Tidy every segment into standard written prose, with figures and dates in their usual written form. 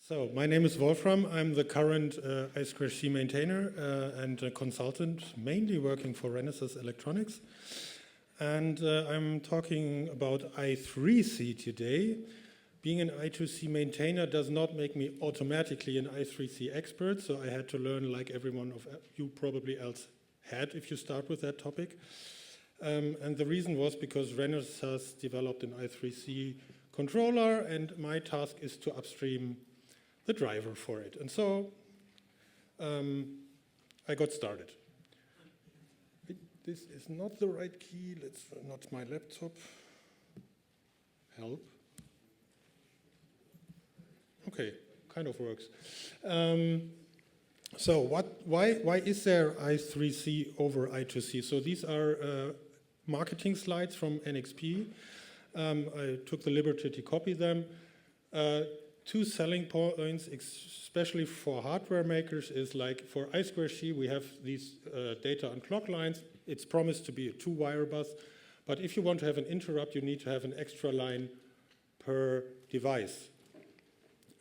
So, my name is Wolfram. I'm the current I3C maintainer and a consultant, mainly working for Renesas Electronics. And I'm talking about I3C today. Being an I2C maintainer does not make me automatically an I3C expert, so I had to learn like everyone of you probably else had if you start with that topic. And the reason was because Renesas developed an I3C controller, and my task is to upstream the driver for it. And so I got started. This is not the right key. Let's not my laptop. Help. Okay, kind of works. So why is there I3C over I2C? So these are marketing slides from NXP. I took the liberty to copy them. Two selling points, especially for hardware makers, is like for I2C, we have these data and clock lines. It's promised to be a 2-wire bus, but if you want to have an interrupt, you need to have an extra line per device.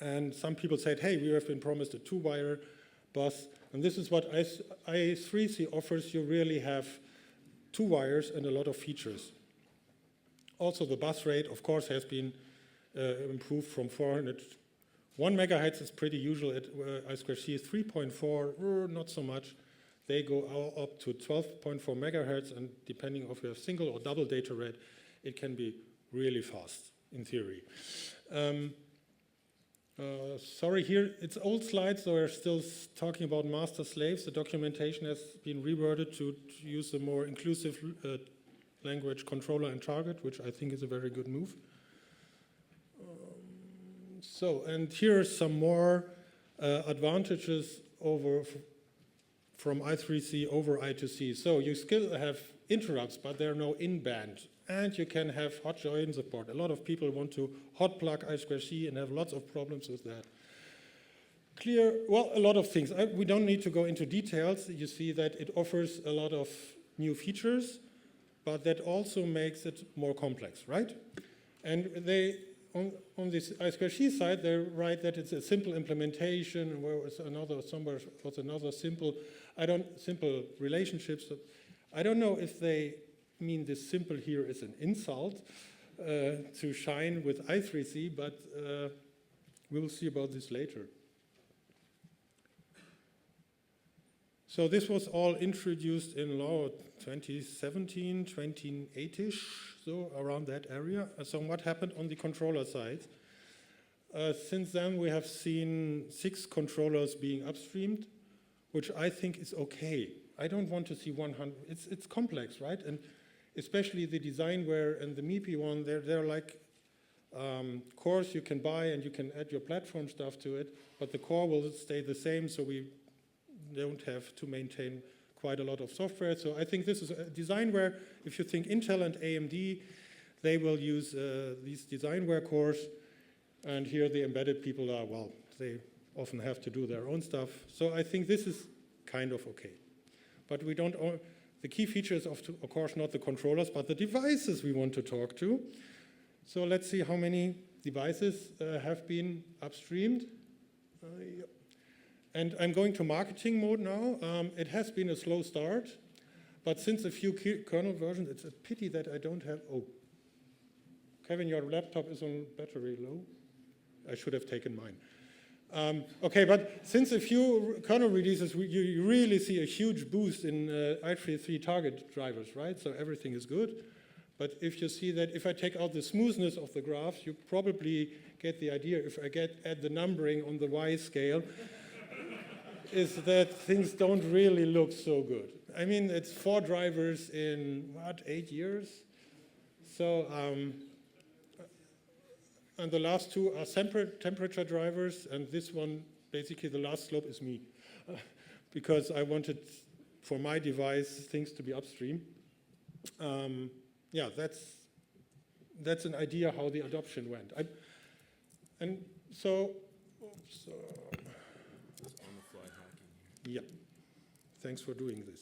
And some people said, hey, we have been promised a 2-wire bus, and this is what I3C offers. You really have 2 wires and a lot of features. Also, the bus rate, of course, has been improved from 400. 1 megahertz is pretty usual at I2C. 3.4, not so much. They go up to 12.4 megahertz, and depending if you have single or double data rate, it can be really fast in theory. Sorry, here it's old slides, so we're still talking about master slaves. The documentation has been reworded to use a more inclusive language, controller and target, which I think is a very good move. And here are some more advantages from I3C over I2C. So you still have interrupts, but there are no in-band. And you can have hot join support. A lot of people want to hot plug I2C and have lots of problems with that. A lot of things. We don't need to go into details. You see that it offers a lot of new features, but that also makes it more complex, right? And they, on this I2C side, they write that it's a simple implementation, and where was somewhere was another simple relationships. I don't know if they mean this simple here is an insult to shine with I3C, but we will see about this later. So this was all introduced in law 2017, 2008-ish, so around that area. So what happened on the controller side? Since then, we have seen 6 controllers being upstreamed, which I think is okay. I don't want to see 100. It's complex, right? And especially the designware and the MIPI one, they're like cores you can buy and you can add your platform stuff to it, but the core will stay the same, so we don't have to maintain quite a lot of software. So I think this is a designware. If you think Intel and AMD, they will use these designware cores, and here the embedded people are, well, they often have to do their own stuff. So I think this is kind of okay. But we don't, the key features of course, not the controllers, but the devices we want to talk to. So let's see how many devices have been upstreamed. Yep. And I'm going to marketing mode now. It has been a slow start, but since a few kernel versions, it's a pity that I don't have, oh. Kevin, your laptop is on battery low. I should have taken mine. Okay, but since a few kernel releases, you really see a huge boost in I3C target drivers, right? So everything is good. But if you see that, if I take out the smoothness of the graphs, you probably get the idea, if I add the numbering on the Y scale, is that things don't really look so good. I mean, it's 4 drivers in, what, 8 years? So, and the last 2 are temperature drivers, and this one, basically the last slope is me, because I wanted, for my device, things to be upstream. Yeah, that's an idea how the adoption went. And so, oops, yeah, thanks for doing this.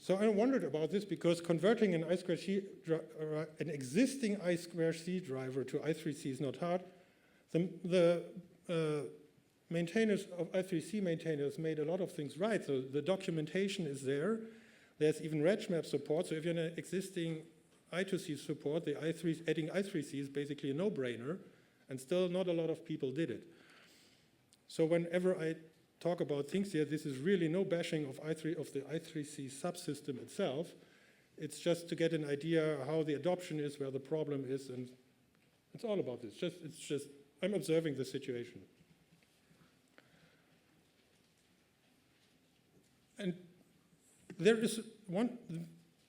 So I wondered about this because converting an an existing I2C driver to I3C is not hard. The maintainers of I3C maintainers made a lot of things right. So the documentation is there. There's even RegMap support. So if you're in an existing I2C support, adding I3C is basically a no-brainer, and still not a lot of people did it. So whenever I talk about things here, this is really no bashing of the I3C subsystem itself. It's just to get an idea how the adoption is, where the problem is, and it's all about this. It's just I'm observing the situation. And there is one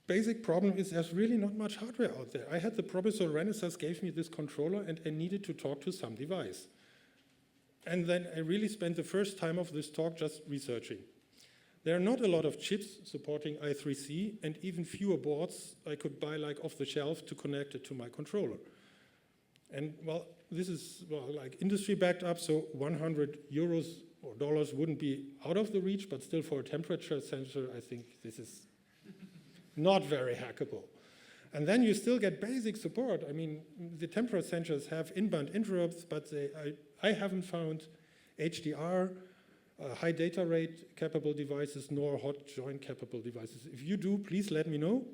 basic problem is there's really not much hardware out there. I had the problem, so Renesas gave me this controller and I needed to talk to some device. And then I really spent the first time of this talk just researching. There are not a lot of chips supporting I3C and even fewer boards I could buy like off the shelf to connect it to my controller. And well, this is like industry backed up, so 100 euros or dollars wouldn't be out of the reach, but still for a temperature sensor, I think this is not very hackable. And then you still get basic support. I mean, the temperature sensors have in-band interrupts, but I haven't found HDR, high data rate capable devices, nor hot join capable devices. If you do, please let me know.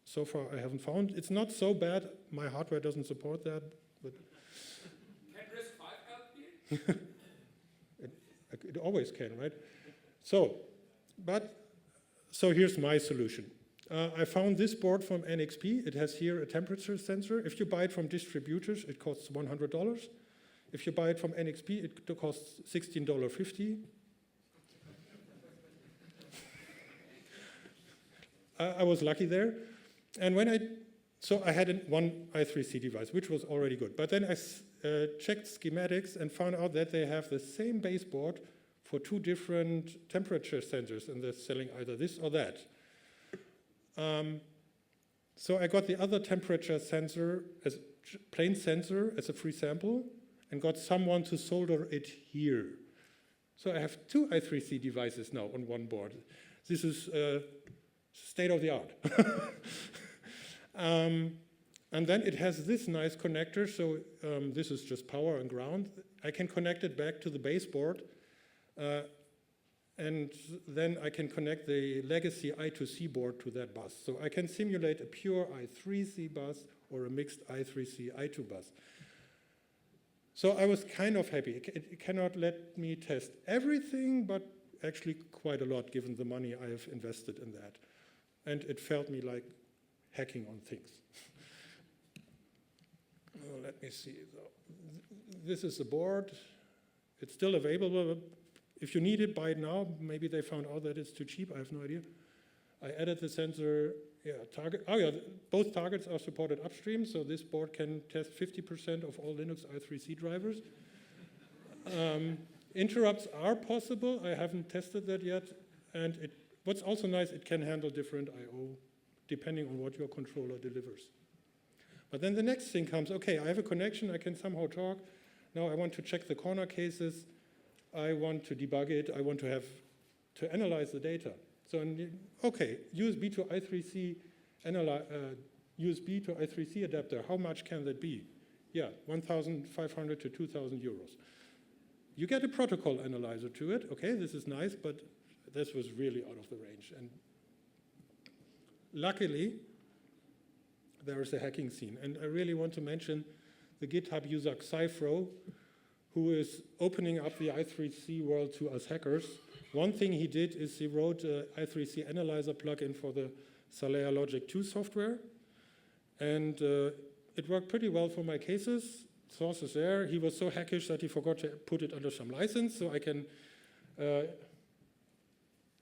So far, I haven't found. It's not so bad. My hardware doesn't support that. But can RISC-V help you? It always can, right? So here's my solution. I found this board from NXP. It has here a temperature sensor. If you buy it from distributors, it costs $100. If you buy it from NXP, it costs $16.50. I was lucky there. And so I had one I3C device, which was already good. But then I checked schematics and found out that they have the same baseboard for two different temperature sensors, and they're selling either this or that. So I got the other temperature sensor as plain sensor as a free sample and got someone to solder it here. So I have two I3C devices now on one board. This is state of the art. And then it has this nice connector. So this is just power and ground. I can connect it back to the baseboard. And then I can connect the legacy I2C board to that bus. So I can simulate a pure I3C bus or a mixed I3C I2 bus. So I was kind of happy. It cannot let me test everything, but actually quite a lot given the money I have invested in that. And it felt me like hacking on things. Let me see. This is the board. It's still available. If you need it, buy it now. Maybe they found out that it's too cheap. I have no idea. I added the sensor, target. Oh yeah, both targets are supported upstream, so this board can test 50% of all Linux I3C drivers. Interrupts are possible. I haven't tested that yet. And what's also nice, it can handle different I/O depending on what your controller delivers. But then the next thing comes, okay, I have a connection, I can somehow talk. Now I want to check the corner cases. I want to debug it. I want to analyze the data. So, okay, USB to I3C USB to I3C adapter. How much can that be? Yeah, 1,500 to 2,000 euros. You get a protocol analyzer to it. Okay, this is nice, but this was really out of the range. And luckily, there is a hacking scene. And I really want to mention the GitHub user Xyfro, who is opening up the I3C world to us hackers. One thing he did is he wrote an I3C analyzer plugin for the Salea Logic 2 software. And it worked pretty well for my cases. Source is there. He was so hackish that he forgot to put it under some license. So I can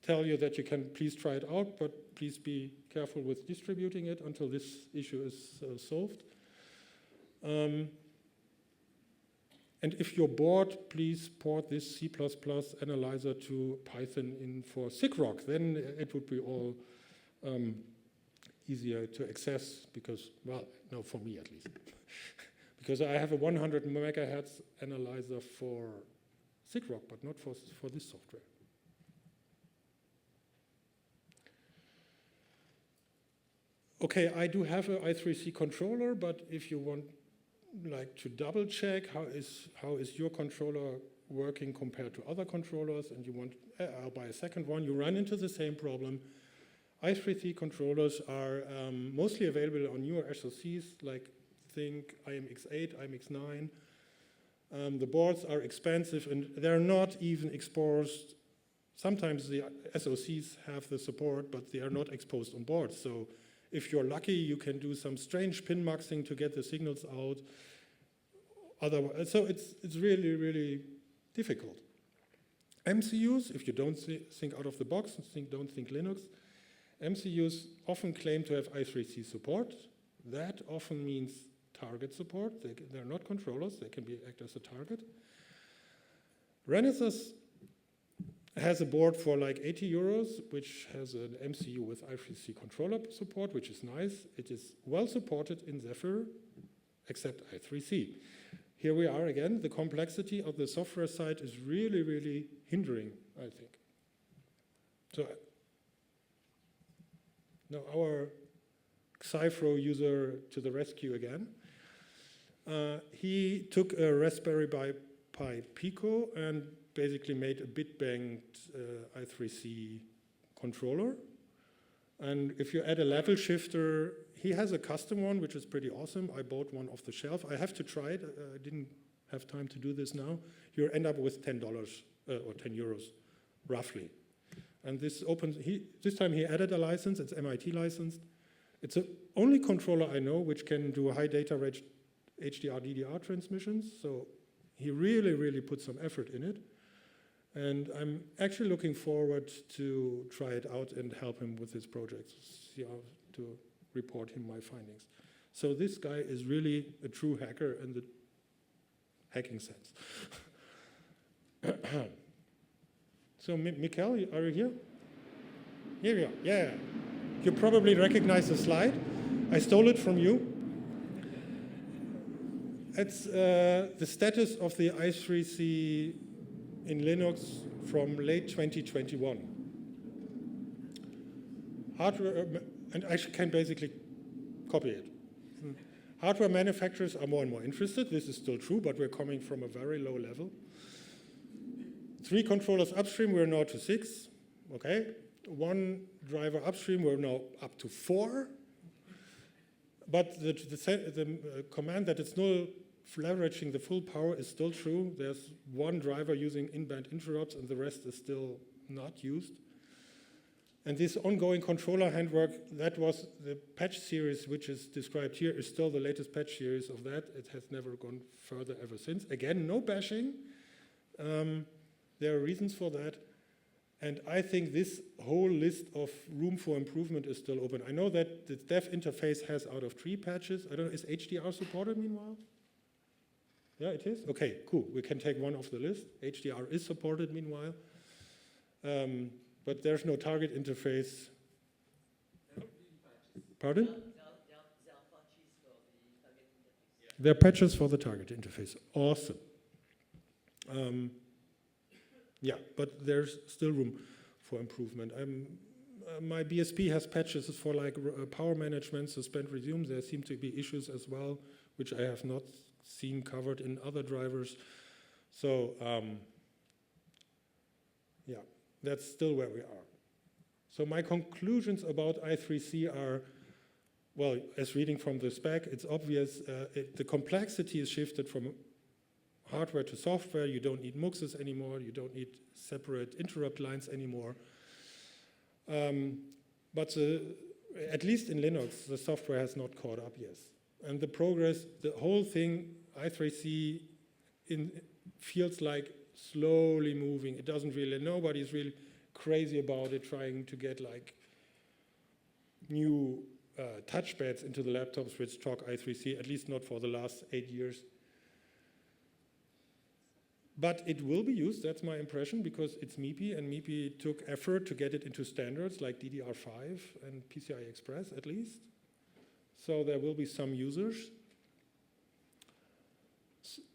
tell you that you can please try it out, but please be careful with distributing it until this issue is solved. And if you're bored, please port this C++ analyzer to Python in for SIGROC. Then it would be all easier to access because, well, no, for me at least. Because I have a 100 megahertz analyzer for SIGROC, but not for this software. okay, I do have an I3C controller, but if you want like to double check how is your controller working compared to other controllers, and you want, I'll buy a second one, you run into the same problem. I3C controllers are mostly available on newer SoCs, like think IMX8, IMX9. The boards are expensive and they're not even exposed. Sometimes the SoCs have the support, but they are not exposed on boards. So if you're lucky, you can do some strange pin muxing to get the signals out. Otherwise, so it's really, really difficult. MCUs, if you don't think out of the box, don't think Linux, MCUs often claim to have I3C support. That often means target support. They're not controllers, they can act as a target. Renesas has a board for like 80 euros, which has an MCU with I3C controller support, which is nice. It is well supported in Zephyr, except I3C. Here we are again, the complexity of the software side is really, really hindering, I think. So now our Xifro user to the rescue again. He took a Raspberry Pi Pico and basically made a bit-banked I3C controller. And if you add a level shifter, he has a custom one, which is pretty awesome. I bought one off the shelf. I have to try it. I didn't have time to do this now. You end up with $10 or 10 euros, roughly. And this opens, this time he added a license, it's MIT licensed. It's the only controller I know which can do high data rate HDR, DDR transmissions. So he really, really put some effort in it. And I'm actually looking forward to try it out and help him with his projects, see how to report him my findings. So this guy is really a true hacker in the hacking sense. So, Mikkel, are you here? Here we are, yeah. You probably recognize the slide. I stole it from you. It's the status of the I3C in Linux from late 2021. Hardware, and I can basically copy it. Hardware manufacturers are more and more interested. This is still true, but we're coming from a very low level. 3 controllers upstream, we're now to 6. Okay. 1 driver upstream, we're now up to 4. But the command that it's not leveraging the full power is still true. There's 1 driver using in-band interrupts and the rest is still not used. And this ongoing controller handwork, that was the patch series which is described here, is still the latest patch series of that. It has never gone further ever since. Again, no bashing. There are reasons for that. And I think this whole list of room for improvement is still open. I know that the dev interface has out of 3 patches. I don't know, is HDR supported meanwhile? Yeah, it is? Okay, cool. We can take one off the list. HDR is supported meanwhile. But there's no target interface. Pardon? There are patches for the target interface. Awesome. Yeah, but there's still room for improvement. My BSP has patches for like power management, suspend, resume. There seem to be issues as well, which I have not seen covered in other drivers. So yeah, that's still where we are. So my conclusions about I3C are, well, as reading from the spec, it's obvious the complexity is shifted from hardware to software. You don't need muxes anymore. You don't need separate interrupt lines anymore. But at least in Linux, the software has not caught up yet. And the progress, the whole thing, I3C feels like slowly moving. It doesn't really, nobody's really crazy about it, trying to get like new touchpads into the laptops which talk I3C, at least not for the last 8 years. But it will be used, that's my impression, because it's MIPI, and MIPI took effort to get it into standards like DDR5 and PCI Express at least. So there will be some users.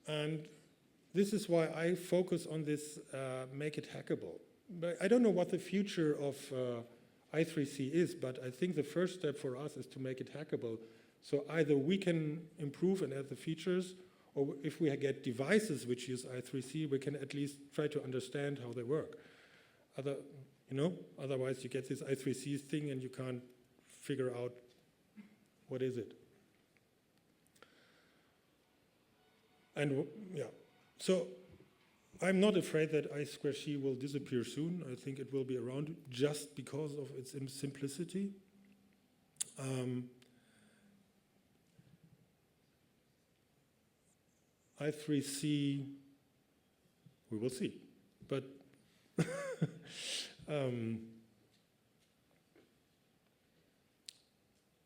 And this is why I focus on this make it hackable. But I don't know what the future of I3C is, but I think the first step for us is to make it hackable. So either we can improve and add the features, or if we get devices which use I3C, we can at least try to understand how they work. Otherwise you get this I3C thing and you can't figure out what is it. And yeah, so I'm not afraid that I2C will disappear soon. I think it will be around just because of its simplicity. I3C, we will see. But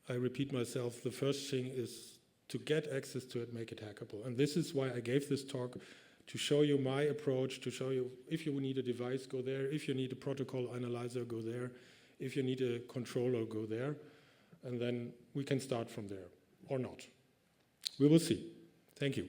I repeat myself, the first thing is to get access to it, make it hackable. And this is why I gave this talk, to show you my approach, to show you if you need a device, go there. If you need a protocol analyzer, go there. If you need a controller, go there. And then we can start from there, or not. We will see. Thank you.